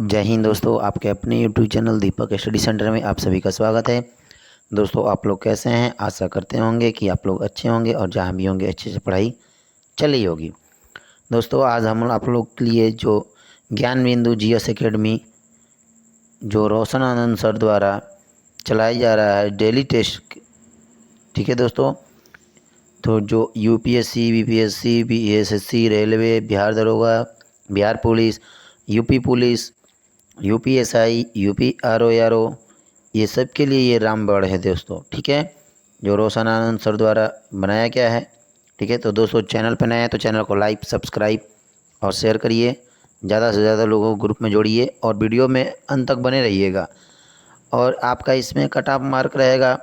जय हिंद दोस्तों, आपके अपने यूट्यूब चैनल दीपक स्टडी सेंटर में आप सभी का स्वागत है। दोस्तों, आप लोग कैसे हैं? आशा करते होंगे कि आप लोग अच्छे होंगे और जहां भी होंगे अच्छे से पढ़ाई चल रही होगी। दोस्तों, आज हम आप लोग के लिए जो ज्ञान बिंदु जीएस एकेडमी जो रोशन आनंद सर द्वारा चलाया जा रहा है डेली टेस्ट, ठीक है दोस्तों। तो जो UPSC, BPSC, BSSC, railway, Bihar दरोगा, Bihar police, UP police, UPSI, UP RO ये सब के लिए ये रामबाण है दोस्तों, ठीक है। जो रोशन आनंद सर द्वारा बनाया गया है, ठीक है। तो दोस्तों, चैनल पर नए हैं तो चैनल को लाइक, सब्सक्राइब और शेयर करिए। ज़्यादा से ज़्यादा लोगों को ग्रुप में जोड़िए और वीडियो में अंत तक बने रहिएगा। और आपका इसमें कट ऑफ मार्क रहेगा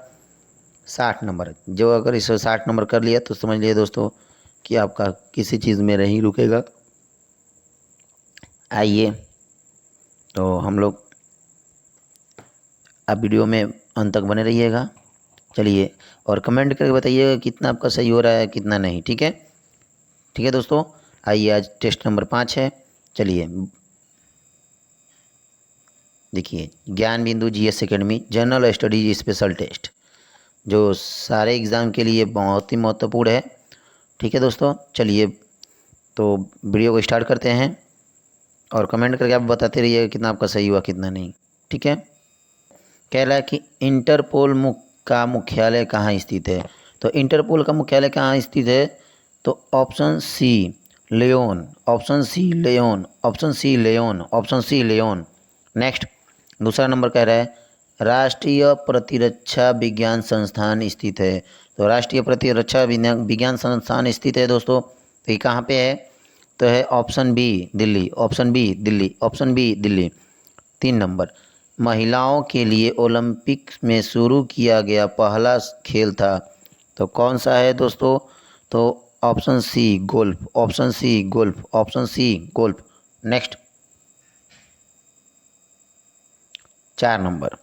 60 नंबर। जो अगर इस 60 नंबर कर लिया तो समझ लिए दोस्तों कि आपका किसी चीज़ में नहीं रुकेगा। आइए, तो हम लोग आप वीडियो में अंत तक बने रहिएगा। चलिए, और कमेंट करके बताइएगा कितना आपका सही हो रहा है, कितना नहीं, ठीक है। ठीक है दोस्तों, आइए आज टेस्ट नंबर 5 है। चलिए देखिए, Gyan Bindu GS academy general studies special test जो सारे एग्ज़ाम के लिए बहुत ही महत्वपूर्ण है, ठीक है दोस्तों। चलिए, तो वीडियो को स्टार्ट करते हैं और कमेंट करके आप बताते रहिएगा कितना आपका सही हुआ, कितना नहीं, ठीक है। कह रहा है कि इंटरपोल का मुख्यालय कहाँ स्थित है। तो इंटरपोल का मुख्यालय कहाँ स्थित है? तो option C Lyon, option C Lyon, option C Lyon, option C Lyon. Next, दूसरा नंबर कह रहा है राष्ट्रीय प्रतिरक्षा विज्ञान संस्थान स्थित है। तो राष्ट्रीय प्रतिरक्षा विज्ञान संस्थान स्थित है दोस्तों, तो ये कहाँ पे है? तो है option B Delhi, option B Delhi, option B Delhi. 3 नंबर, महिलाओं के लिए ओलंपिक में शुरू किया गया पहला खेल था, तो कौन सा है दोस्तों? तो option C golf, option C golf, option C golf. Next, 4 नंबर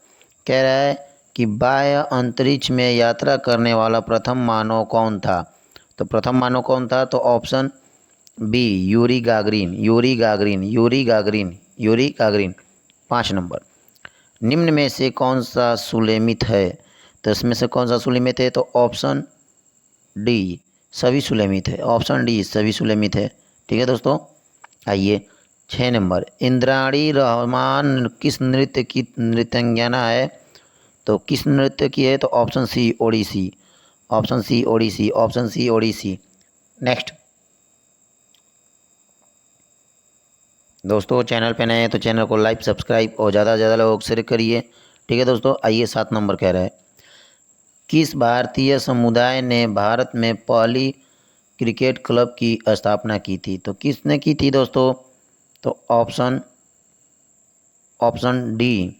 कह रहा है कि बाह्य अंतरिक्ष में यात्रा करने वाला प्रथम मानव कौन था। तो प्रथम मानव कौन था? तो option B Yuri Gagarin, Yuri Gagarin, Yuri Gagarin, Yuri Gagarin. 5 नंबर, निम्न में से कौन सा सुलेमित है? तो इसमें से कौन सा सुलेमित है? तो ऑप्शन डी सभी सुलेमित है, ऑप्शन डी सभी सुलेमित है, ठीक है दोस्तों। आइए, 6 नंबर, इंद्राणी रहमान किस नृत्य की नृत्यांगना है? तो किस नृत्य की है? तो option C Odissi, option C Odissi, option C Odissi. Next, दोस्तों चैनल पे नए हैं तो चैनल को लाइक, सब्सक्राइब और ज़्यादा से ज़्यादा लोगों को शेयर करिए, ठीक है दोस्तों। आइए, 7 नंबर कह रहा है किस भारतीय समुदाय ने भारत में पहली क्रिकेट क्लब की स्थापना की थी? तो किसने की थी दोस्तों? तो option D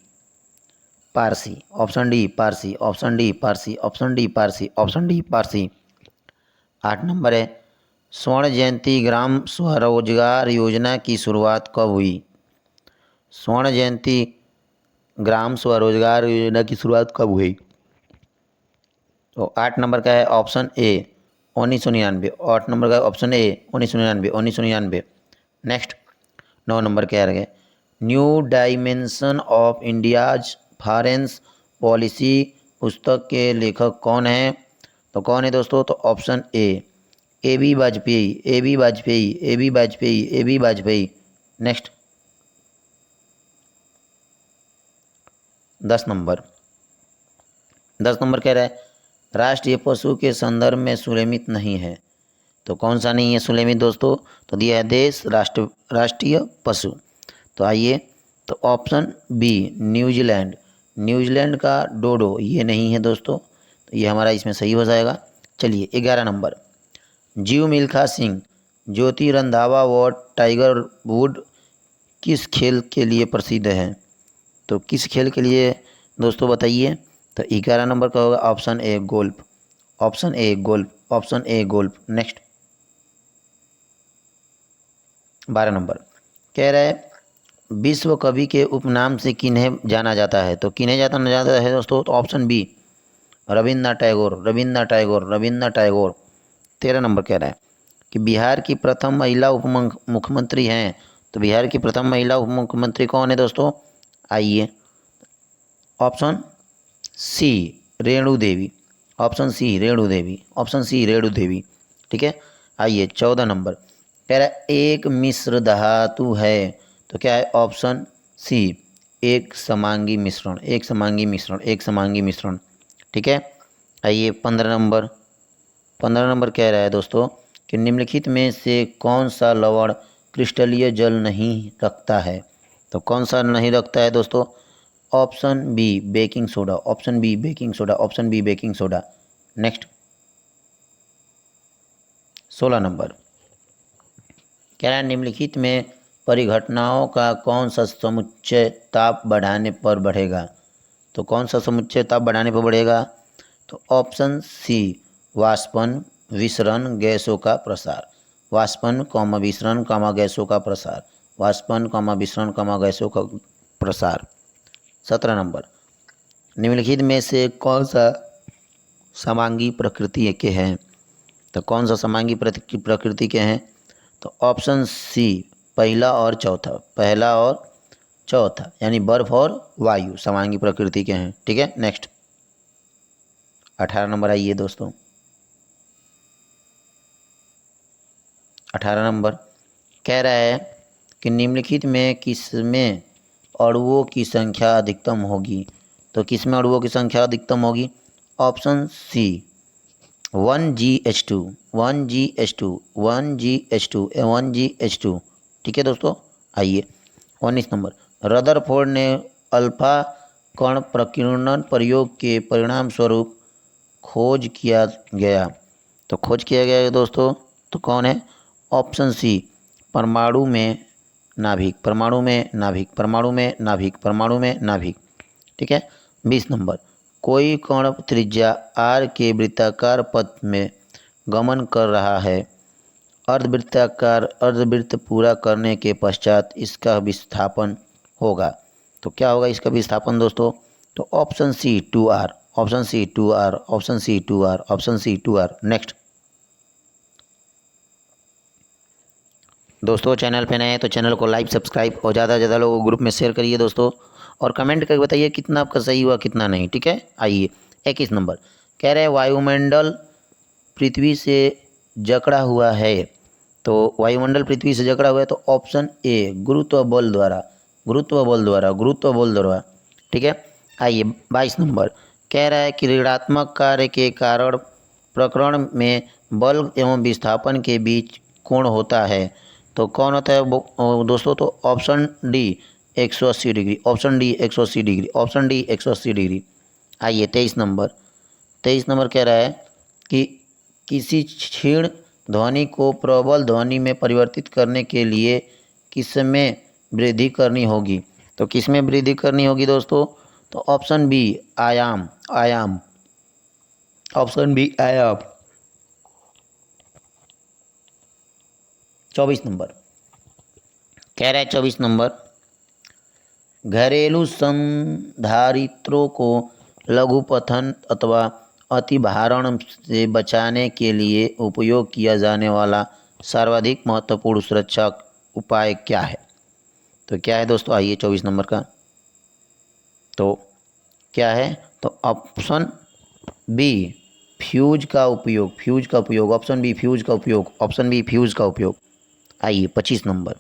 Parsi, option D Parsi, option D Parsi, option D Parsi, option D Parsi. 8 number है स्वर्ण जयंती ग्राम स्वरोजगार योजना की शुरुआत कब हुई? स्वर्ण जयंती ग्राम स्वरोजगार योजना की शुरुआत कब हुई? तो 8 नंबर का है ऑप्शन ए 1999, 8 नंबर का ऑप्शन ए 1999, 1999। नेक्स्ट, 9 नंबर कह रहे new dimension of India's foreign policy पुस्तक के लेखक कौन है? तो कौन है दोस्तों? तो option A B Vajpayee, A B Vajpayee, A B Vajpayee, A B Vajpayee. Next, 10 नंबर, 10 नंबर कह रहा है राष्ट्रीय पशु के संदर्भ में सुलेमित नहीं है। तो कौन सा नहीं है सुलेमित दोस्तों? तो दिया है देश राष्ट्रीय पशु। तो आइए, तो ऑप्शन बी न्यूजीलैंड, न्यूजीलैंड का डोडो ये नहीं है दोस्तों, तो ये हमारा इसमें सही हो जाएगा। चलिए, 11 नंबर, जीव मिल्खा सिंह, ज्योति रंधावा व टाइगर वुड किस खेल के लिए प्रसिद्ध हैं? तो किस खेल के लिए दोस्तों बताइए? तो 11 नंबर का होगा option A golf, option A golf, option A golf. Next, 12 number कह रहा है विश्व कवि के उपनाम से किन्हें जाना जाता है? तो किन्हें जाता है दोस्तों? तो ऑप्शन बी रविन्द्रनाथ टैगोर, रविन्द्रनाथ टैगोर, रविन्द्रनाथ टैगोर। 13 नंबर कह रहा है कि बिहार की प्रथम महिला उप मुख्यमंत्री हैं, तो बिहार की प्रथम महिला उप मुख्यमंत्री कौन है दोस्तों? आइए, option C Renu Devi, option C Renu Devi, option C Renu Devi. ठीक है, आइए 14 नंबर कह रहा है एक मिश्र धातु है, तो क्या है? ऑप्शन सी एक समांगी मिश्रण, एक समांगी मिश्रण, एक समांगी मिश्रण। ठीक है, आइए 15 नंबर कह रहा है दोस्तों कि निम्नलिखित में से कौन सा लवण क्रिस्टलीय जल नहीं रखता है? तो कौन सा नहीं रखता है दोस्तों? Option B baking soda, option B baking soda, option B baking soda. Next 16 नंबर कह रहा है निम्नलिखित में परिघटनाओं का कौन सा समुच्चय ताप बढ़ाने पर बढ़ेगा? तो कौन सा समुच्चय ताप बढ़ाने पर बढ़ेगा? तो ऑप्शन सी वाष्पन विसरण गैसों का प्रसार, वाष्पन कॉमा विसरण कॉमा गैसों का प्रसार, वाष्पन कॉमा विसरण कॉमा गैसों का प्रसार। 17 नंबर निम्नलिखित में से कौन सा समांगी प्रकृति के हैं? तो कौन सा समांगी प्रकृति के हैं? तो ऑप्शन सी पहला और चौथा, पहला और चौथा यानी बर्फ और वायु समांगी प्रकृति के हैं। ठीक है, नेक्स्ट 18 नंबर आइए दोस्तों, 18 नंबर कह रहा है कि निम्नलिखित में किसमें अणुओं की संख्या अधिकतम होगी? तो किसमें अणुओं की संख्या अधिकतम होगी? Option C 1GH2, 1GH2, 1GH2, 1GH2। ठीक है दोस्तों, आइए 19 नंबर रदरफोर्ड ने अल्फा कण प्रकीर्णन प्रयोग के परिणाम स्वरूप खोज किया गया, तो खोज किया गया दोस्तों तो कौन है? ऑप्शन सी परमाणु में नाभिक, परमाणु में नाभिक, परमाणु में नाभिक, परमाणु में नाभिक। ठीक है, 20 नंबर कोई कण त्रिज्या r के वृत्ताकार पथ में गमन कर रहा है, अर्धवृत्ताकार अर्धवृत्त पूरा करने के पश्चात इसका विस्थापन होगा, तो क्या होगा इसका विस्थापन दोस्तों? तो option C 2r, option C 2r, option C 2r, option C 2r। Next दोस्तों चैनल पे नए हैं तो चैनल को लाइक सब्सक्राइब और ज़्यादा से ज़्यादा लोगों को ग्रुप में शेयर करिए दोस्तों, और कमेंट करके बताइए कितना आपका सही हुआ कितना नहीं। ठीक है, आइए 21 नंबर कह रहे हैं वायुमंडल पृथ्वी से जकड़ा हुआ है, तो वायुमंडल पृथ्वी से जकड़ा हुआ है तो ऑप्शन ए गुरुत्व बल द्वारा, गुरुत्व बल द्वारा, गुरुत्व बल द्वारा। ठीक है, आइए 22 नंबर कह रहा है कि ऋणात्मक कार्य के कारण प्रकरण में बल एवं विस्थापन के बीच कोण होता है, तो कौन होता है दोस्तों? तो option D 180 degree, option D 180 degree, option D 180 degree. आइए 23 नंबर, 23 नंबर कह रहा है कि किसी क्षीण ध्वनि को प्रबल ध्वनि में परिवर्तित करने के लिए किसमें वृद्धि करनी होगी? तो किसमें वृद्धि करनी होगी दोस्तों? तो ऑप्शन बी आयाम, आयाम, ऑप्शन बी आयाम। 24 नंबर कह रहा है 24 नंबर घरेलू संधारित्रों को लघुपथन अथवा अतिभारण से बचाने के लिए उपयोग किया जाने वाला सर्वाधिक महत्वपूर्ण सुरक्षा उपाय क्या है? तो क्या है दोस्तों? आइए 24 नंबर का तो क्या है? तो ऑप्शन बी फ्यूज का उपयोग, फ्यूज का उपयोग, ऑप्शन बी फ्यूज का उपयोग, ऑप्शन बी फ्यूज का उपयोग। आइए 25 नंबर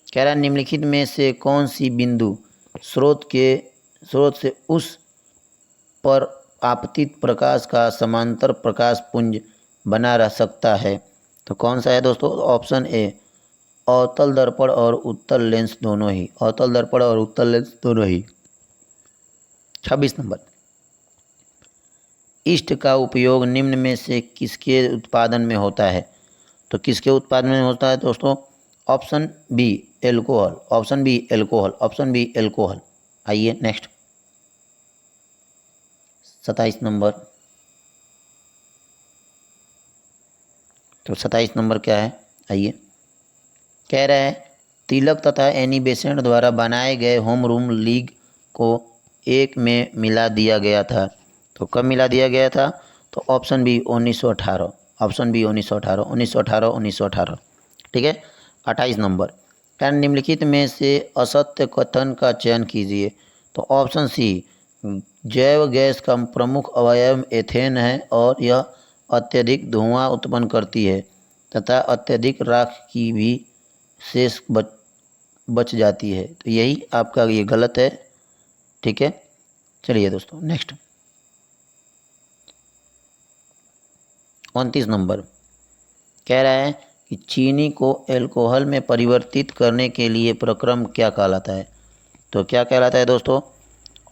कह रहा है निम्नलिखित में से कौन सी बिंदु स्रोत से उस पर आपतित प्रकाश का समांतर प्रकाश पुंज बना रह सकता है, तो कौन सा है दोस्तों? ऑप्शन ए अवतल दर्पण और उत्तल लेंस दोनों ही, अवतल दर्पण और उत्तल लेंस दोनों ही। 26 नंबर ईस्ट का उपयोग निम्न में से किसके उत्पादन में होता है? तो किसके उत्पादन में होता है दोस्तों? Option B alcohol, option B alcohol, option B alcohol. आइए नेक्स्ट 27 नंबर, तो 27 नंबर क्या है? आइए कह रहा है तिलक तथा एनी बेसेंट द्वारा बनाए गए होम रूल लीग को एक में मिला दिया गया था, तो कब मिला दिया गया था? तो ऑप्शन बी 1918, ऑप्शन बी 1918, 1918, 1918। ठीक है, 28 नंबर क्या निम्नलिखित में से असत्य कथन का चयन कीजिए। तो ऑप्शन सी, जैव गैस का प्रमुख अवयव एथेन है और यह अत्यधिक धुआं उत्पन्न करती है तथा अत्यधिक राख की भी शेष बच जाती है। तो यही आपका ये गलत है। ठीक है, चलिए दोस्तों नेक्स्ट 29 नंबर कह रहा है कि चीनी को एल्कोहल में परिवर्तित करने के लिए प्रक्रम क्या कहलाता है। तो क्या कहलाता है दोस्तों?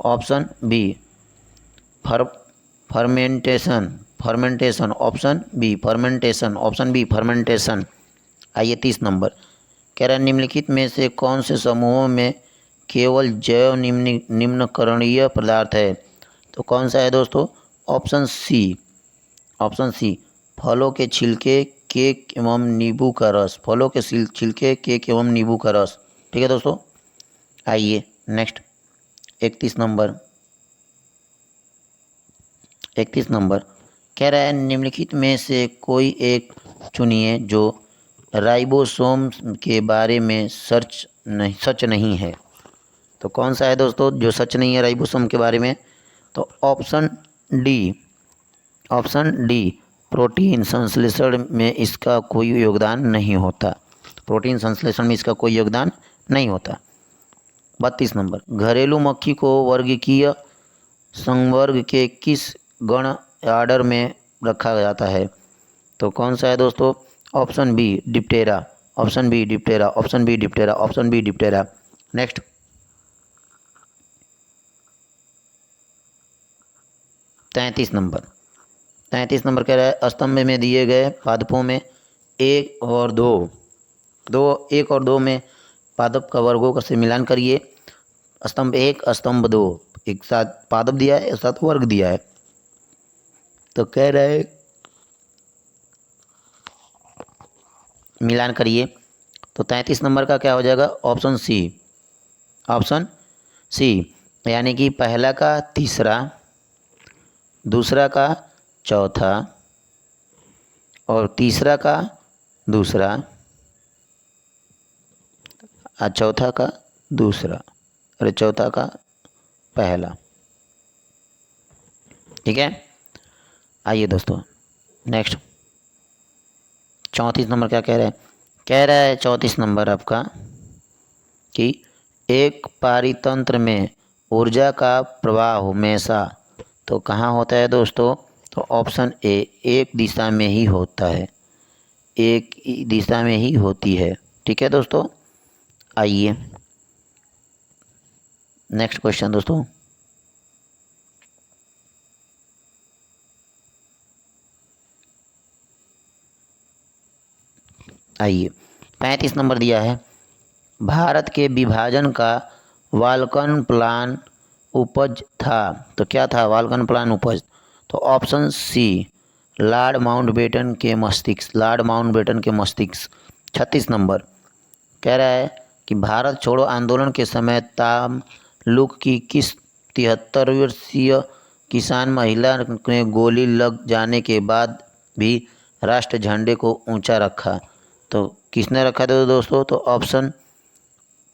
ऑप्शन बी फर fermentation fermentation option B fermentation option B fermentation. आइए 30 नंबर कह रहा है निम्नलिखित में से कौन से समूहों में केवल जैव निम्नकरणीय पदार्थ है। तो कौन सा है दोस्तों? ऑप्शन सी फलों के छिलके, केक एवं नींबू का रस। फलों के छिलके, केक एवं नींबू का रस। ठीक है दोस्तों, आइए नेक्स्ट 31 नंबर कह रहा है निम्नलिखित में से कोई एक चुनिए जो राइबोसोम के बारे में सच नहीं है। तो कौन सा है दोस्तों जो सच नहीं है राइबोसोम के बारे में? तो ऑप्शन डी प्रोटीन संश्लेषण में इसका कोई योगदान नहीं होता। प्रोटीन संश्लेषण में इसका कोई योगदान नहीं होता। 32 नंबर घरेलू मक्खी को वर्गीकीय संवर्ग के किस गण आर्डर में रखा जाता है। तो कौन सा है दोस्तों? Option B diptera option B diptera option B diptera option B diptera. Next 33 नंबर कह रहा है स्तंभ में दिए गए पादपों में एक और दो में पादप का वर्गों का से मिलान करिए। स्तंभ एक, स्तंभ दो, एक साथ पादप दिया है, एक साथ वर्ग दिया है। तो कह रहे हैं मिलान करिए। तो 33 नंबर का क्या हो जाएगा? ऑप्शन सी यानी कि पहला का तीसरा, दूसरा का चौथा और तीसरा का दूसरा और चौथा का दूसरा और चौथा का पहला। ठीक है, आइए दोस्तों नेक्स्ट 34 नंबर क्या कह रहा है? 34 नंबर आपका कि एक पारितंत्र में ऊर्जा का प्रवाह हमेशा तो कहाँ होता है दोस्तों? तो ऑप्शन ए एक दिशा में ही होता है, एक दिशा में ही होती है। ठीक है दोस्तों, आइए नेक्स्ट क्वेश्चन दोस्तों। आइए 35 नंबर दिया है भारत के विभाजन का वाल्कन प्लान उपज था। तो क्या था वाल्कन प्लान उपज? तो ऑप्शन सी लॉर्ड माउंटबेटन के मस्तिष्क। 36 नंबर कह रहा है कि भारत छोड़ो आंदोलन के समय तामलुक की किस 73 वर्षीय किसान महिला ने गोली लग जाने के बाद भी राष्ट्र झंडे को ऊंचा रखा। तो किसने रखा था दोस्तों? तो option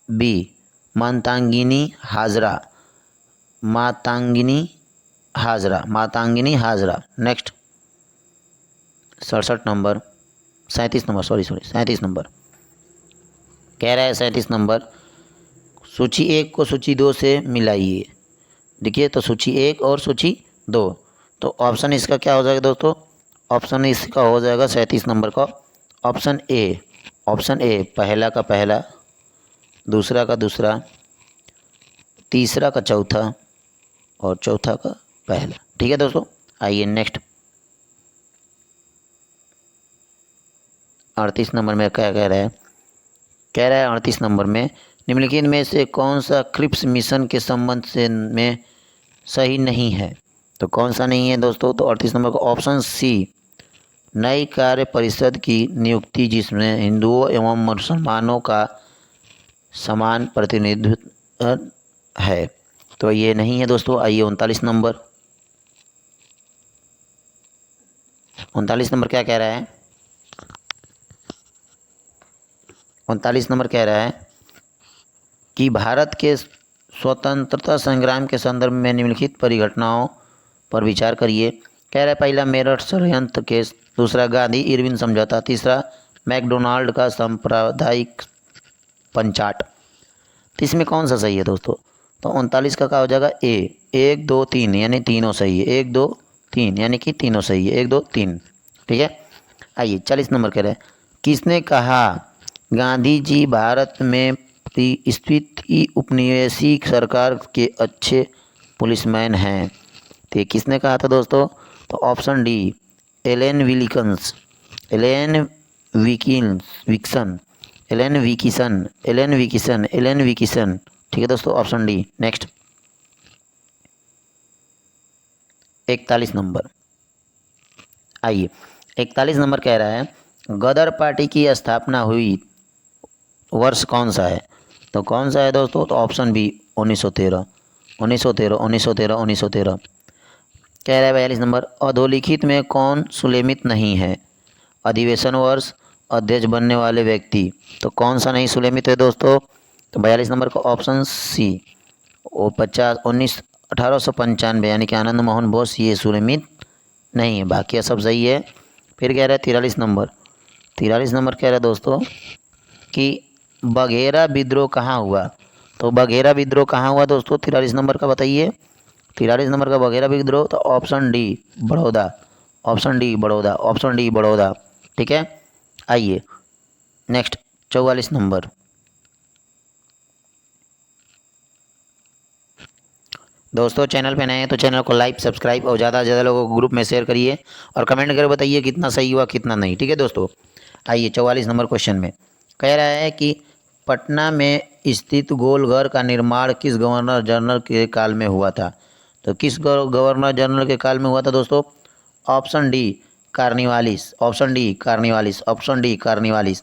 B Matangini Hazra. Next 37 नंबर 37 नंबर कह रहा है 37 नंबर सूची 1 को सूची 2 से मिलाइए। देखिए तो सूची 1 और सूची 2, तो ऑप्शन इसका क्या हो जाएगा दोस्तों? ऑप्शन इसका हो जाएगा 37 नंबर का ऑप्शन ए पहला का पहला, दूसरा का दूसरा, तीसरा का चौथा और चौथा का पहला। ठीक है दोस्तों, आइए नेक्स्ट 38 नंबर में क्या कह रहा है? 38 नंबर में निम्नलिखित में से कौन सा क्रिप्स मिशन के संबंध से में सही नहीं है। तो कौन सा नहीं है दोस्तों? तो 38 नंबर का ऑप्शन सी नई कार्य परिषद की नियुक्ति जिसमें हिंदुओं एवं मुसलमानों का समान प्रतिनिधित्व है। तो ये नहीं है दोस्तों। आइए 39 नंबर क्या कह रहा है? 39 नंबर कह रहा है कि भारत के स्वतंत्रता संग्राम के संदर्भ में निम्नलिखित परिघटनाओं पर विचार करिए। कह रहा है पहला मेरठ षड्यंत्र केस, दूसरा गांधी इरविन समझौता, तीसरा मैकडोनाल्ड का सांप्रदायिक पंचाट। तो इसमें कौन सा सही है दोस्तों? तो 39 का हो जाएगा ए, 1 2 3 यानी तीनों सही है, 1 2 3 यानी कि तीनों सही है, 1 2 3। ठीक है। आइए 40 नंबर कह रहे हैं, किसने कहा गांधी जी भारत में स्थित उपनिवेशी सरकार के अच्छे पुलिसमैन हैं? तो ये किसने कहा था दोस्तों? तो option D, Ellen Wilkinson, Ellen Wilkinson, Ellen Wilkinson, Ellen Wilkinson, Ellen Wilkinson. ठीक है दोस्तों, ऑप्शन डी। Next 41 number. आइए 41 नंबर कह रहा है, गदर पार्टी की स्थापना हुई वर्ष कौन सा है? तो कौन सा है दोस्तों? तो ऑप्शन बी, 1913, 1913, 1913, 1913। कह रहा है 42 नंबर, अधोलिखित में कौन सुलेमित नहीं है? अधिवेशन वर्ष, अध्यक्ष बनने वाले व्यक्ति। तो कौन सा नहीं सुलेमित है दोस्तों? तो 42 नंबर का ऑप्शन सी, वो 1895 यानी कि आनंद मोहन बोस, ये सुलेमित नहीं है, बाकी सब सही है। फिर कह रहा है 43 नंबर, 43 नंबर कह रहा है दोस्तों कि बघेरा विद्रोह कहाँ हुआ? तो बघेरा विद्रोह कहाँ हुआ दोस्तों? 43 नंबर का बताइए। 43 नंबर का बघेरा विद्रोह, तो option D Baroda, option D Baroda, option D Baroda. ठीक है। आइए नेक्स्ट 44 नंबर। दोस्तों चैनल पे नए हैं तो चैनल को लाइक सब्सक्राइब और ज़्यादा से ज़्यादा लोगों को ग्रुप में शेयर करिए और कमेंट करके बताइए कितना सही हुआ कितना नहीं। ठीक है दोस्तों। आइए 44 नंबर क्वेश्चन में कह रहा है कि पटना में स्थित गोलघर का निर्माण किस गवर्नर जनरल के काल में हुआ था? तो किस गवर्नर जनरल के काल में हुआ था दोस्तों? Option D Cornwallis, option D Cornwallis, option D Cornwallis.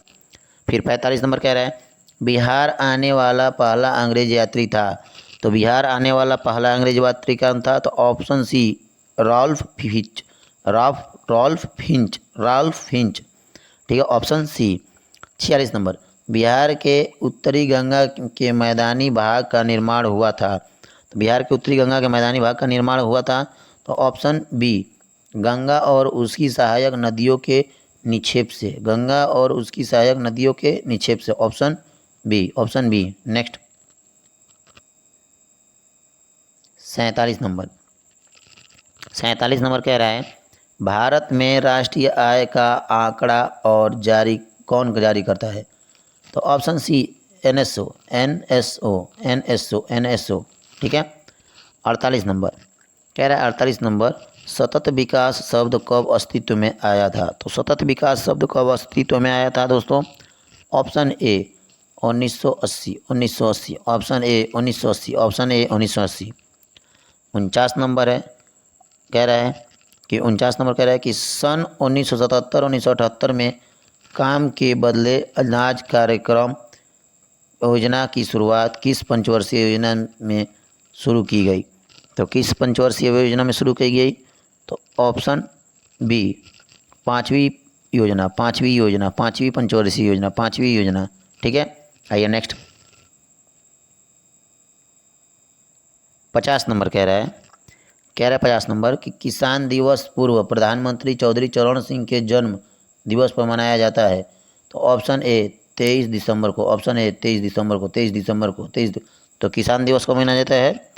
फिर 45 नंबर कह रहा है, बिहार आने वाला पहला अंग्रेज यात्री था। तो बिहार आने वाला पहला अंग्रेज यात्री कौन था? तो option C Ralph Fitch, Ralph Fitch. ठीक है, ऑप्शन सी। 46 नंबर, बिहार के उत्तरी गंगा के मैदानी भाग का निर्माण हुआ था। तो बिहार के उत्तरी गंगा के मैदानी भाग का निर्माण हुआ था। तो ऑप्शन बी, गंगा और उसकी सहायक नदियों के निक्षेप से, गंगा और उसकी सहायक नदियों के निक्षेप से, option B, option B. Next 47 नंबर, 47 नंबर कह रहा है, भारत में राष्ट्रीय आय का आंकड़ा और कौन जारी करता है? तो option C NSO, NSO, NSO, NSO. ठीक है। 48 नंबर कह रहा है, 48 नंबर, सतत विकास शब्द कब अस्तित्व में आया था? तो सतत विकास शब्द कब अस्तित्व में आया था दोस्तों? Option A 1980, 1980, option A 1980, option A 1980। 49 number है, कह रहा है कि 49 नंबर कह रहा है कि सन 1977-1978 में काम के बदले अनाज कार्यक्रम योजना की शुरुआत किस पंचवर्षीय योजना में शुरू की गई? तो किस पंचवर्षीय योजना में शुरू की गई? तो ऑप्शन बी, पाँचवीं योजना, पाँचवीं योजना, पाँचवीं पंचवर्षीय योजना, पाँचवीं योजना। ठीक है। आइए नेक्स्ट 50 नंबर कह रहा है, 50 नंबर कि किसान दिवस पूर्व प्रधानमंत्री चौधरी चरण सिंह के जन्म दिवस पर मनाया जाता है। तो ऑप्शन ए 23 दिसंबर को, ऑप्शन ए 23 दिसंबर को, 23 दिसंबर को, 23। तो किसान दिवस को मनाया जाता है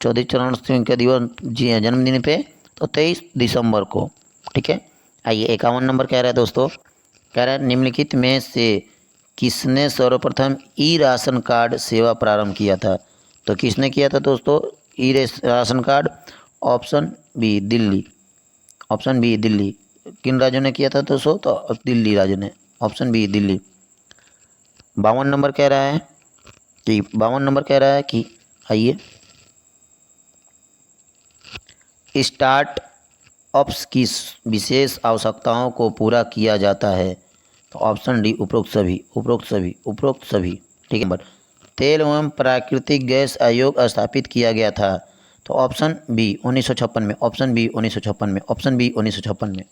चौधरी चरण सिंह के दिवस जी जन्मदिन पे, तो 23 दिसंबर को। ठीक है। आइए 51 नंबर कह रहा है दोस्तों, कह रहा है निम्नलिखित में से किसने सर्वप्रथम ई राशन कार्ड सेवा प्रारंभ किया था? तो किसने किया था दोस्तों E ration card? Option B Delhi, option B Delhi. किन राज्यों ने किया था दोस्तों? तो दिल्ली राज्य ने, ऑप्शन बी दिल्ली। 52 नंबर कह रहा है कि 52 नंबर कह रहा है कि आइए स्टार्ट अप्स की विशेष आवश्यकताओं को पूरा किया जाता है। तो ऑप्शन डी उपरोक्त सभी, उपरोक्त सभी, उपरोक्त सभी। ठीक है। नंबर, तेल एवं प्राकृतिक गैस आयोग स्थापित किया गया था। तो ऑप्शन बी 1956 में, ऑप्शन बी 1956 में, ऑप्शन बी 1956 में।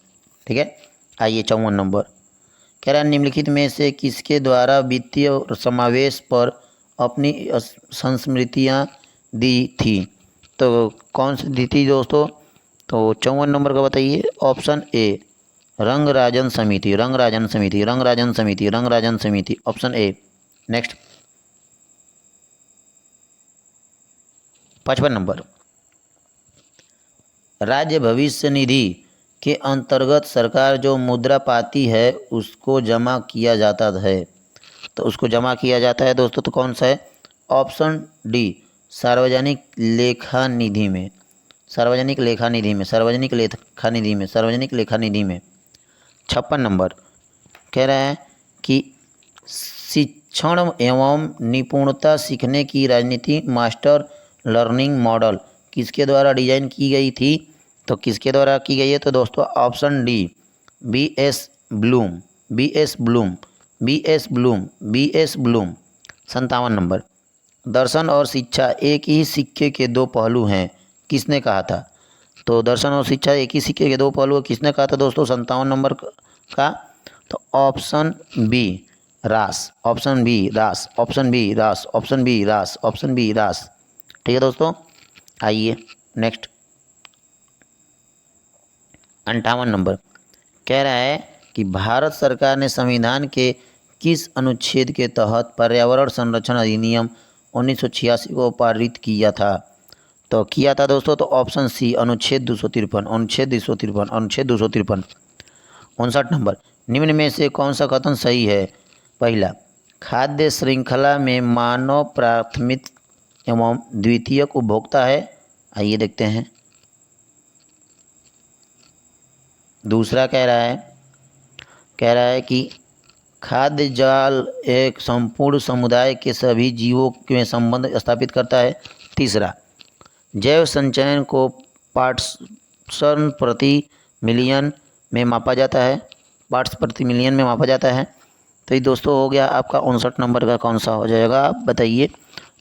ठीक है। आइए 54 नंबर कह रहा है, निम्नलिखित में से किसके द्वारा वित्तीय समावेश पर अपनी संस्मृतियाँ दी थी। तो कौन सी दी थी दोस्तों? तो 54 नंबर का बताइए। ऑप्शन ए रंगराजन समिति, रंगराजन समिति, रंगराजन समिति, रंगराजन समिति, ऑप्शन ए। नेक्स्ट 55 नंबर, राज्य भविष्य निधि के अंतर्गत सरकार जो मुद्रा पाती है उसको जमा किया जाता है। तो उसको जमा किया जाता है दोस्तों, तो कौन सा है? ऑप्शन डी सार्वजनिक लेखा निधि में, सार्वजनिक लेखा निधि में, सार्वजनिक लेखा निधि में, सार्वजनिक लेखा निधि में। 56 नंबर कह रहा है कि शिक्षण एवं निपुणता सीखने की राजनीति मास्टर लर्निंग मॉडल किसके द्वारा डिजाइन की गई थी? तो किसके द्वारा की गई है? तो दोस्तों option D B S Bloom, B S Bloom, B S Bloom, B S Bloom. 57 number, दर्शन और शिक्षा एक ही सिक्के के दो पहलू हैं, किसने कहा था? तो दर्शन और शिक्षा एक ही सिक्के के दो पहलू है, किसने कहा था दोस्तों 57 नंबर का? तो ऑप्शन बी रास, ऑप्शन बी रास, ऑप्शन बी रास, ऑप्शन बी रास, ऑप्शन बी रास। ठीक है दोस्तों, आइए नेक्स्ट 58 नंबर कह रहा है कि भारत सरकार ने संविधान के किस अनुच्छेद के तहत पर्यावरण संरक्षण अधिनियम 1986 को पारित किया था? तो किया था दोस्तों, तो ऑप्शन सी अनुच्छेद 253, अनुच्छेद 253, अनुच्छेद 253। 59 नंबर, निम्न में से कौन सा कथन सही है? पहला, खाद्य श्रृंखला में मानव प्राथमिक एवं द्वितीयक उपभोक्ता है। आइए देखते हैं। दूसरा कह रहा है कि खाद्य जाल एक संपूर्ण समुदाय के सभी जीवों में संबंध स्थापित करता है। तीसरा, जैव संचयन को पार्ट्स प्रति मिलियन में मापा जाता है, पार्ट्स प्रति मिलियन में मापा जाता है। तो ये दोस्तों हो गया आपका 59 नंबर का कौन सा हो जाएगा, आप बताइए।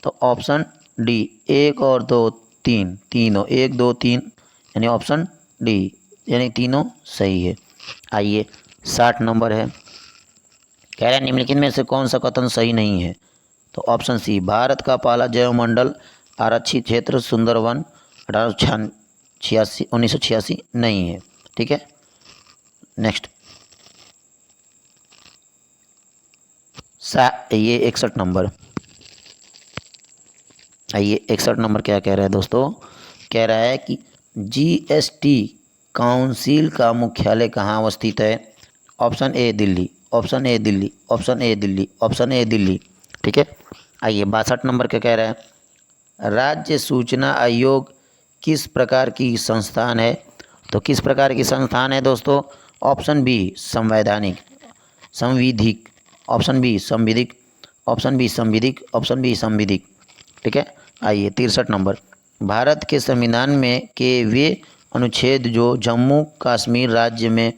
तो ऑप्शन डी 1 और 2 3, तीनों 1 2 3 यानी ऑप्शन डी यानी तीनों सही है। आइए 60 नंबर है, कह रहा है निम्नलिखित में से कौन सा कथन सही नहीं है? तो ऑप्शन सी भारत का पहला जैवमंडल आरक्षित क्षेत्र सुंदरवन 1986 नहीं है। ठीक है, नेक्स्ट ये 61 नंबर। आइए 61 नंबर क्या कह रहा है दोस्तों? कह रहा है कि जीएसटी काउंसिल का मुख्यालय कहाँ अवस्थित है? Option A Delhi, option A Delhi, option A Delhi, option A Delhi. ठीक है, आइए 62 नंबर क्या कह रहा है? राज्य सूचना आयोग किस प्रकार की संस्थान है? तो किस प्रकार की संस्थान है दोस्तों? ऑप्शन बी संवैधानिक, संविधिक, ऑप्शन बी संविधिक, ऑप्शन बी संविधिक, ऑप्शन बी संविधिक। ठीक है, आइए 63 नंबर, भारत के संविधान में के वे अनुच्छेद जो जम्मू कश्मीर राज्य में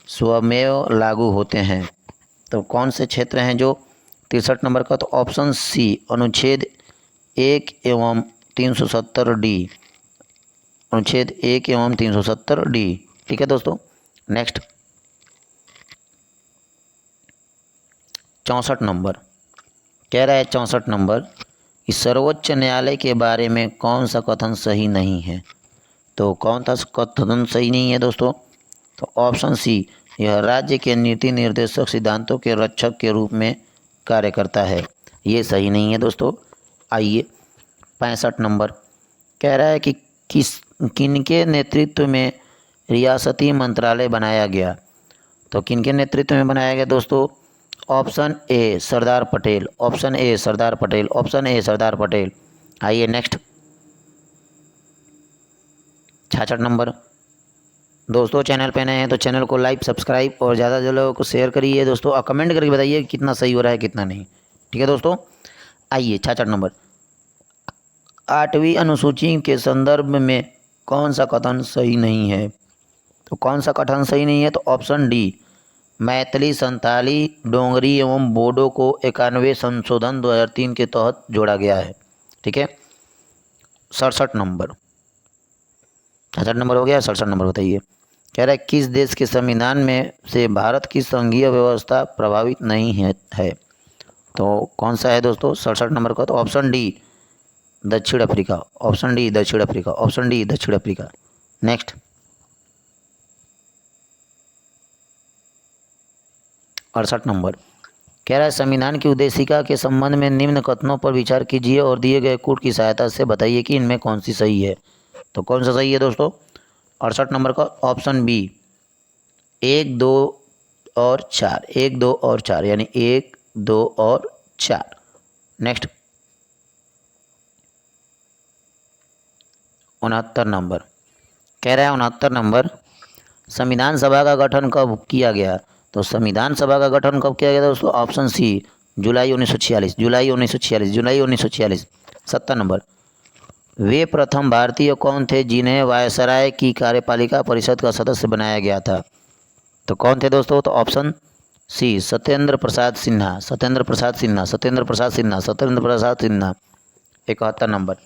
स्वमेव लागू होते हैं। तो कौन से क्षेत्र हैं जो 63 नंबर का? तो ऑप्शन सी अनुच्छेद 1 एवं 370 डी, अनुच्छेद 1 एवं 370 डी। ठीक है दोस्तों, नेक्स्ट 64 नंबर कह रहा है 64 नंबर कि सर्वोच्च न्यायालय के बारे में कौन सा कथन सही नहीं है? तो कौन सा कथन सही नहीं है दोस्तों? तो ऑप्शन सी यह राज्य के नीति निर्देशक सिद्धांतों के रक्षक के रूप में कार्य करता है, ये सही नहीं है दोस्तों। आइए 65 नंबर कह रहा है कि किनके नेतृत्व में रियासती मंत्रालय बनाया गया? तो किनके नेतृत्व में बनाया गया दोस्तों? Option A Sardar Patel, option A Sardar Patel, option A Sardar Patel. आइए नेक्स्ट 66 नंबर। दोस्तों चैनल पे नए हैं तो चैनल को लाइक सब्सक्राइब और ज़्यादा से लोगों को शेयर करिए दोस्तों, और कमेंट करके बताइए कितना सही हो रहा है कितना नहीं। ठीक है दोस्तों, आइए 66 नंबर, 8वीं अनुसूची के संदर्भ में कौन सा कथन सही नहीं है? तो कौन सा कथन सही नहीं है? तो ऑप्शन डी मैथिली, संताली, डोंगरी एवं बोडो को 91 संशोधन 2003 के तहत जोड़ा गया है। ठीक है, 67 नंबर, 67 नंबर हो गया। 67 नंबर बताइए, कह रहा है किस देश के संविधान में से भारत की संघीय व्यवस्था प्रभावित नहीं है? तो कौन सा है दोस्तों 67 नंबर का? तो ऑप्शन डी दक्षिण अफ्रीका, ऑप्शन डी दक्षिण अफ्रीका, ऑप्शन डी दक्षिण अफ्रीका। नेक्स्ट 68 नंबर कह रहा है संविधान की उद्देशिका के संबंध में निम्न कथनों पर विचार कीजिए और दिए गए कूट की सहायता से बताइए कि इनमें कौन सी सही है। तो कौन सा सही है दोस्तों 68 नंबर का? ऑप्शन बी 1, 2 और 4, 1, 2 और 4, यानी 1, 2 और 4। नेक्स्ट 69 नंबर कह रहा है 69 नंबर संविधान सभा का गठन कब किया गया? तो संविधान सभा का गठन कब किया गया दोस्तों? ऑप्शन सी जुलाई 1946, जुलाई 1946, जुलाई 1946। 70 नंबर वे प्रथम भारतीय कौन थे जिन्हें वायसराय की कार्यपालिका परिषद का सदस्य बनाया गया था? तो कौन थे दोस्तों? तो ऑप्शन सी सत्येंद्र प्रसाद सिन्हा, सत्येंद्र प्रसाद सिन्हा, सत्येंद्र प्रसाद सिन्हा, सत्येंद्र प्रसाद सिन्हा। 71 नंबर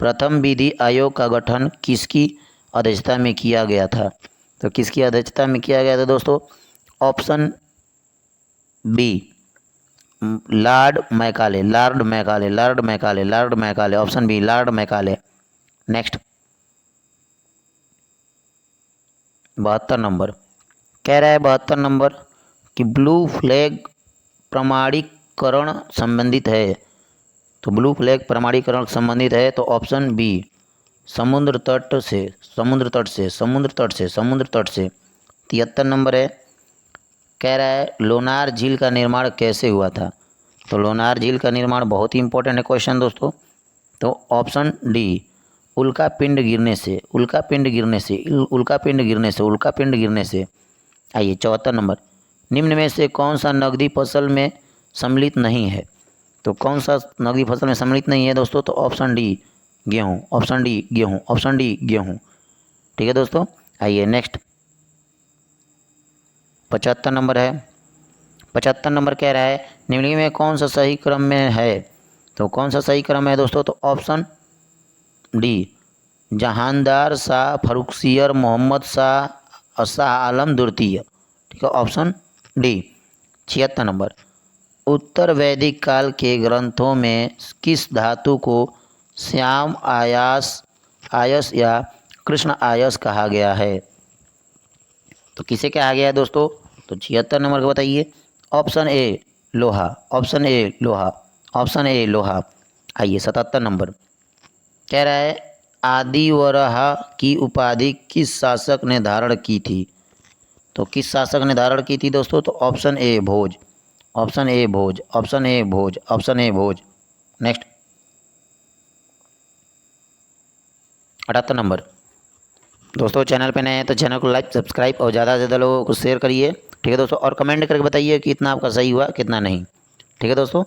प्रथम विधि आयोग का गठन किसकी अध्यक्षता में किया गया था? तो किसकी अध्यक्षता में किया गया था दोस्तों? Option B Lord Macaulay, Lord Macaulay, Lord Macaulay, Lord Macaulay, option B Lord Macaulay. Next 72 नंबर कह रहा है 72 नंबर कि ब्लू फ्लैग प्रमाणीकरण संबंधित है। तो ब्लू फ्लैग प्रमाणीकरण संबंधित है तो ऑप्शन बी समुद्र तट से, समुद्र तट से, समुद्र तट से, समुद्र तट से। 73 नंबर है कह रहा है लोनार झील का निर्माण कैसे हुआ था? तो लोनार झील का निर्माण बहुत ही इंपॉर्टेंट है क्वेश्चन दोस्तों। तो ऑप्शन डी उल्का पिंड गिरने से, उल्का पिंड गिरने से, उल्का पिंड गिरने से, उल्का पिंड गिरने से। आइए 74 नंबर निम्न में से कौन सा नकदी फसल में सम्मिलित नहीं है? तो कौन सा नकदी फसल में सम्मिलित नहीं है दोस्तों? तो ऑप्शन डी गेहूँ, ऑप्शन डी गेहूँ, ऑप्शन डी गेहूँ। ठीक है दोस्तों। आइए नेक्स्ट 75 नंबर है। 75 नंबर कह रहा है निम्नलिखित में कौन सा सही क्रम में है? तो कौन सा सही क्रम है दोस्तों? तो ऑप्शन डी जहानदार शाह फरुखसियर मोहम्मद शाह शाह आलम द्वितीय। ठीक है, ऑप्शन डी। 76 नंबर उत्तर वैदिक काल के ग्रंथों में किस धातु को श्याम आयास आयस या कृष्ण आयस कहा गया है? तो किसे कहा गया है दोस्तों? तो 76 नंबर को बताइए। ऑप्शन ए लोहा, ऑप्शन ए लोहा, ऑप्शन ए लोहा। आइए 77 नंबर कह रहा है आदिवरहा की उपाधि किस शासक ने धारण की थी? तो किस शासक ने धारण की थी दोस्तों? तो option A Bhoj, option A Bhoj, option A Bhoj, option A Bhoj. Next 78 number दोस्तों चैनल पे नए हैं तो चैनल को लाइक सब्सक्राइब और ज़्यादा से ज़्यादा लोगों को शेयर करिए। ठीक है दोस्तों, और कमेंट करके बताइए कि कितना आपका सही हुआ कितना नहीं। ठीक है दोस्तों।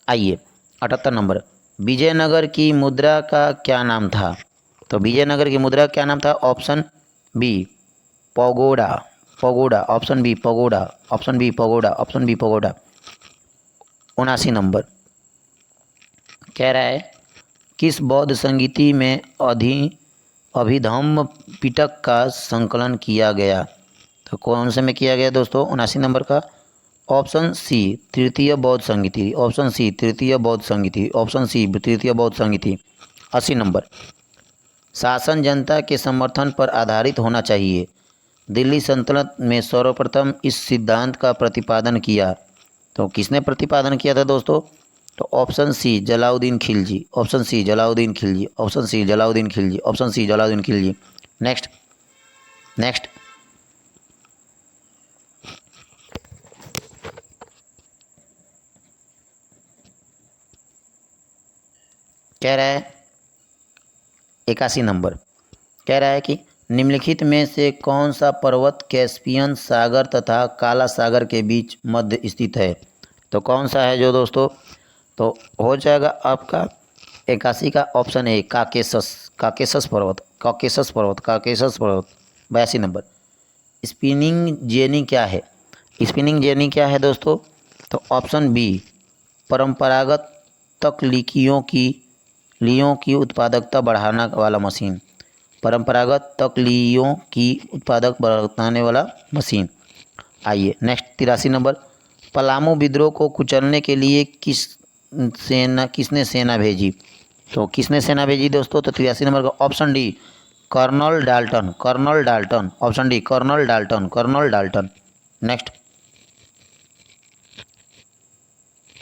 आइए 78 नंबर विजयनगर की मुद्रा का क्या नाम था? तो विजयनगर की मुद्रा क्या नाम था? Option B pagoda, pagoda, option B pagoda, option B pagoda, option B pagoda. 79 नंबर कह रहा है किस बौद्ध संगीति में अभिधम्म पिटक का संकलन किया गया? तो कौन से में किया गया दोस्तों? 79 नंबर का ऑप्शन सी तृतीय बौद्ध संगीति, ऑप्शन सी तृतीय बौद्ध संगीति, ऑप्शन सी तृतीय बौद्ध संगीति। 80 नंबर शासन जनता के समर्थन पर आधारित होना चाहिए। दिल्ली सल्तनत में सर्वप्रथम इस सिद्धांत का प्रतिपादन किया। तो किसने प्रतिपादन किया था दोस्तों? तो option C Jalaluddin Khilji, option C Jalaluddin Khilji, option C Jalaluddin Khilji, option C Jalaluddin Khilji. Next next कह रहा है 81 नंबर कह रहा है कि निम्नलिखित में से कौन सा पर्वत कैस्पियन सागर तथा काला सागर के बीच मध्य स्थित है? तो कौन सा है जो दोस्तों? तो हो जाएगा आपका 81 का ऑप्शन ए काकेशस, काकेशस पर्वत, काकेशस पर्वत, काकेशस पर्वत। 82 नंबर स्पिनिंग जेनी क्या है? स्पिनिंग जेनी क्या है दोस्तों? तो ऑप्शन बी परंपरागत तकनीकियों की उत्पादकता बढ़ाने वाला मशीन, परंपरागत तकलीयों की उत्पादक बढ़ाने वाला मशीन। आइए नेक्स्ट 83 नंबर पलामू विद्रोह को कुचलने के लिए किसने सेना भेजी? तो किसने सेना भेजी दोस्तों? तो 83 नंबर का option D Colonel Dalton, Colonel Dalton, option D Colonel Dalton, Colonel Dalton. Next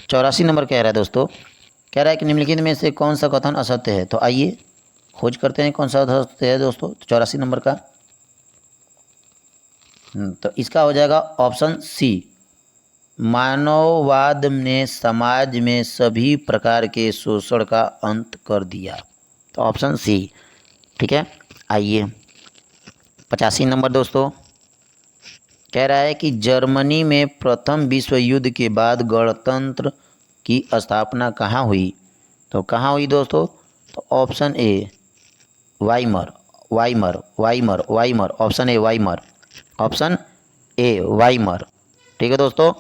84 नंबर कह रहा है दोस्तों, कह रहा है कि निम्नलिखित में से कौन सा कथन असत्य है? तो आइए खोज करते हैं कौन सा असत्य है दोस्तों। तो 84 नंबर का तो इसका हो जाएगा ऑप्शन सी, मानववाद ने समाज में सभी प्रकार के शोषण का अंत कर दिया। तो ऑप्शन सी, ठीक है। आइए 85 नंबर दोस्तों, कह रहा है कि जर्मनी में प्रथम विश्व युद्ध के बाद गणतंत्र की स्थापना कहाँ हुई? तो कहाँ हुई दोस्तों? तो option A Weimar, Weimar, Weimar, Weimar, option A Weimar, option A Weimar, ठीक है दोस्तों।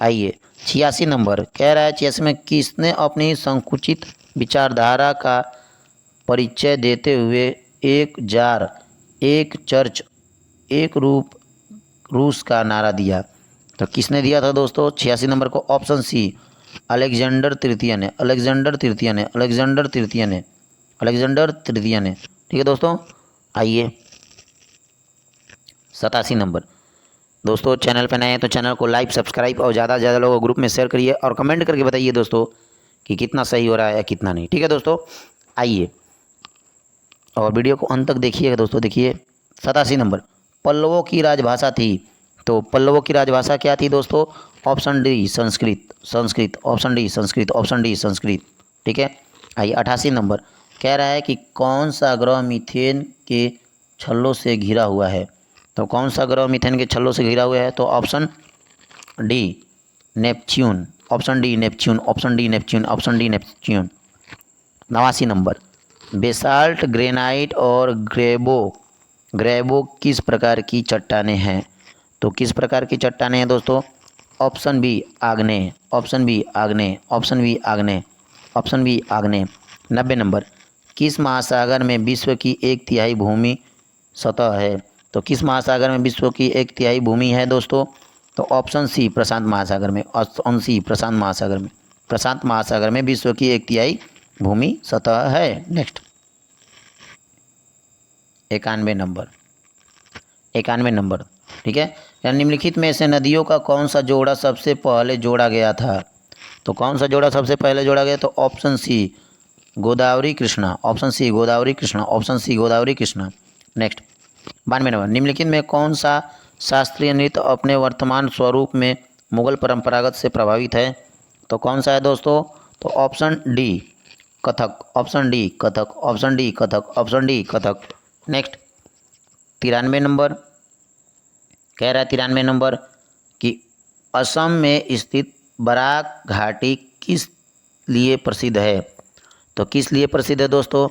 आइए 86 नंबर, कह रहा है 86 में किसने अपनी संकुचित विचारधारा का परिचय देते हुए एक जार, एक चर्च, एक रूप रूस का नारा दिया? तो किसने दिया था दोस्तों 86 नंबर को? ऑप्शन सी अलेक्जेंडर तृतीय ने, अलेक्जेंडर तृतीय ने, अलेक्जेंडर तृतीय ने, अलेक्जेंडर तृतीय ने, ठीक है दोस्तों। आइए 87 नंबर दोस्तों, चैनल पर नए हैं तो चैनल को लाइक सब्सक्राइब और ज़्यादा से ज़्यादा लोगों ग्रुप में शेयर करिए और कमेंट करके बताइए दोस्तों कि कितना सही हो रहा है या कितना नहीं, ठीक है दोस्तों। आइए और वीडियो को अंत तक देखिएगा दोस्तों। देखिए 87 नंबर, पल्लवों की राजभाषा थी। तो पल्लवों की राजभाषा क्या थी दोस्तों? Option D Sanskrit, Sanskrit, option D Sanskrit, option D Sanskrit, ठीक है। आइए 88 नंबर, कह रहा है कि कौन सा ग्रह मीथेन के छल्लों से घिरा हुआ है? तो कौन सा ग्रह मीथेन के छल्लों से घिरा हुआ है? तो option D Neptune, option D Neptune, option D Neptune, option D Neptune. 89 number, basalt, granite और ग्रेबो किस प्रकार की चट्टानें हैं? तो किस प्रकार की चट्टानें हैं दोस्तों? ऑप्शन बी आग्नेय, ऑप्शन बी आग्नेय, ऑप्शन बी आग्नेय, ऑप्शन बी आग्नेय। 90 नंबर, किस महासागर में विश्व की 1/3 भूमि सतह है? तो किस महासागर में विश्व की 1/3 भूमि है दोस्तों? तो ऑप्शन सी प्रशांत महासागर में, ऑप्शन सी प्रशांत महासागर में, प्रशांत महासागर में विश्व की 1/3 भूमि सतह है। नेक्स्ट 91 नंबर, 91 नंबर, ठीक है। या निम्नलिखित में से नदियों का कौन सा जोड़ा सबसे पहले जोड़ा गया था? तो कौन सा जोड़ा सबसे पहले जोड़ा गया? तो option C Godavari Krishna, option C Godavari Krishna, option C Godavari Krishna. Next 92 नंबर, निम्नलिखित में कौन सा शास्त्रीय नृत्य अपने वर्तमान स्वरूप में मुगल परंपरागत से प्रभावित है? तो कौन सा है दोस्तों? तो option D Kathak, option D Kathak, option D Kathak, option D Kathak. Next 93 number, कह रहा है 93 नंबर कि असम में स्थित बराक घाटी किस लिए प्रसिद्ध है? तो किस लिए प्रसिद्ध है दोस्तों?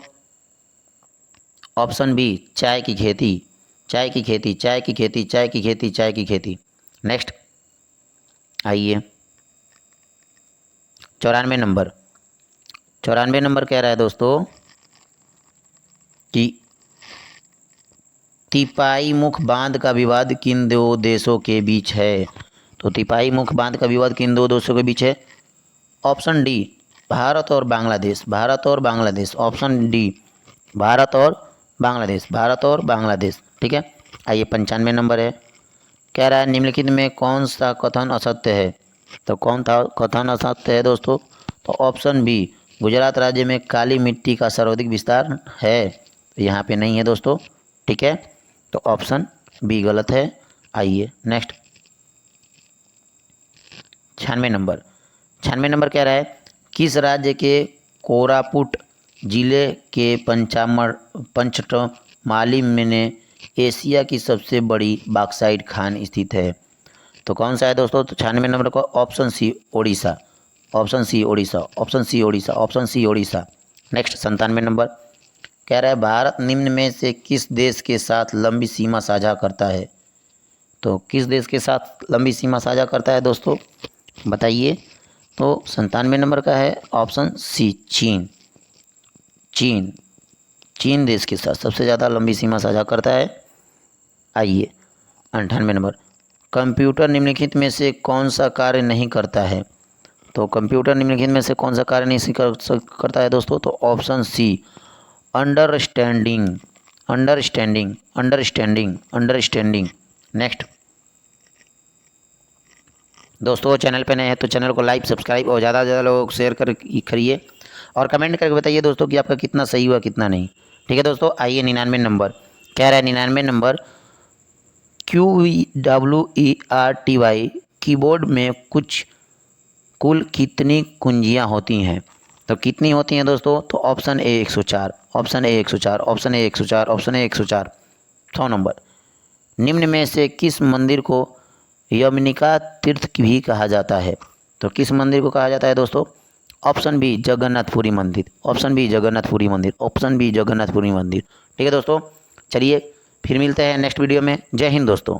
ऑप्शन बी चाय की खेती, चाय की खेती, चाय की खेती, चाय की खेती, चाय की खेती। नेक्स्ट आइए 94 नंबर, 94 नंबर कह रहा है दोस्तों कि तिपाई मुख बांध का विवाद किन दो देशों के बीच है? तो तिपाई मुख बांध का विवाद किन दो देशों के बीच है? ऑप्शन डी भारत और बांग्लादेश, भारत और बांग्लादेश, ऑप्शन डी भारत और बांग्लादेश, भारत और बांग्लादेश, ठीक है। आइए 95 नंबर है, कह रहा है निम्नलिखित में कौन सा कथन असत्य है? तो कौन था कथन असत्य है दोस्तों? तो ऑप्शन बी गुजरात राज्य में काली मिट्टी का सर्वाधिक विस्तार है। तो यहाँ पे नहीं है दोस्तों, ठीक है। तो ऑप्शन बी गलत है। आइए नेक्स्ट 96 नंबर, 96 नंबर कह रहा है किस राज्य के कोरापुट जिले के पंचटमाली में एशिया की सबसे बड़ी बॉक्साइट खान स्थित है? तो कौन सा है दोस्तों? तो 96 नंबर को option C Odisha, option C Odisha, option C Odisha, option C Odisha. Next 97 नंबर, कह रहा है भारत निम्न में से किस देश के साथ लंबी सीमा साझा करता है? तो किस देश के साथ लंबी सीमा साझा करता है दोस्तों, बताइए। तो 97 नंबर का है ऑप्शन सी चीन, चीन, चीन देश के साथ सबसे ज़्यादा लंबी सीमा साझा करता है। आइए 98 नंबर, कंप्यूटर निम्नलिखित में से कौन सा कार्य नहीं करता है? तो कंप्यूटर निम्नलिखित में से कौन सा कार्य नहीं करता है दोस्तों? तो option C, understanding, understanding, understanding, understanding. Next दोस्तों, चैनल पे नए हैं तो चैनल को लाइक, सब्सक्राइब और ज़्यादा से ज़्यादा लोग शेयर करिए और कमेंट करके बताइए दोस्तों कि आपका कितना सही हुआ कितना नहीं। ठीक है दोस्तों, आइए 99 नंबर कह रहा है। 99 नंबर QWERTY कीबोर्ड में कुल कितनी कुंजियाँ होती हैं? तो कितनी होती हैं दोस्तों? तो option A 104, option A 104, option A 104, option A 104। 100 number, निम्न में से किस मंदिर को यमनिका तीर्थ भी कहा जाता है? तो किस मंदिर को कहा जाता है दोस्तों? ऑप्शन बी, जगन्नाथपुरी मंदिर, ऑप्शन बी, जगन्नाथपुरी मंदिर, ऑप्शन बी, जगन्नाथपुरी मंदिर। ठीक है दोस्तों, चलिए फिर मिलते हैं नेक्स्ट वीडियो में। जय हिंद दोस्तों।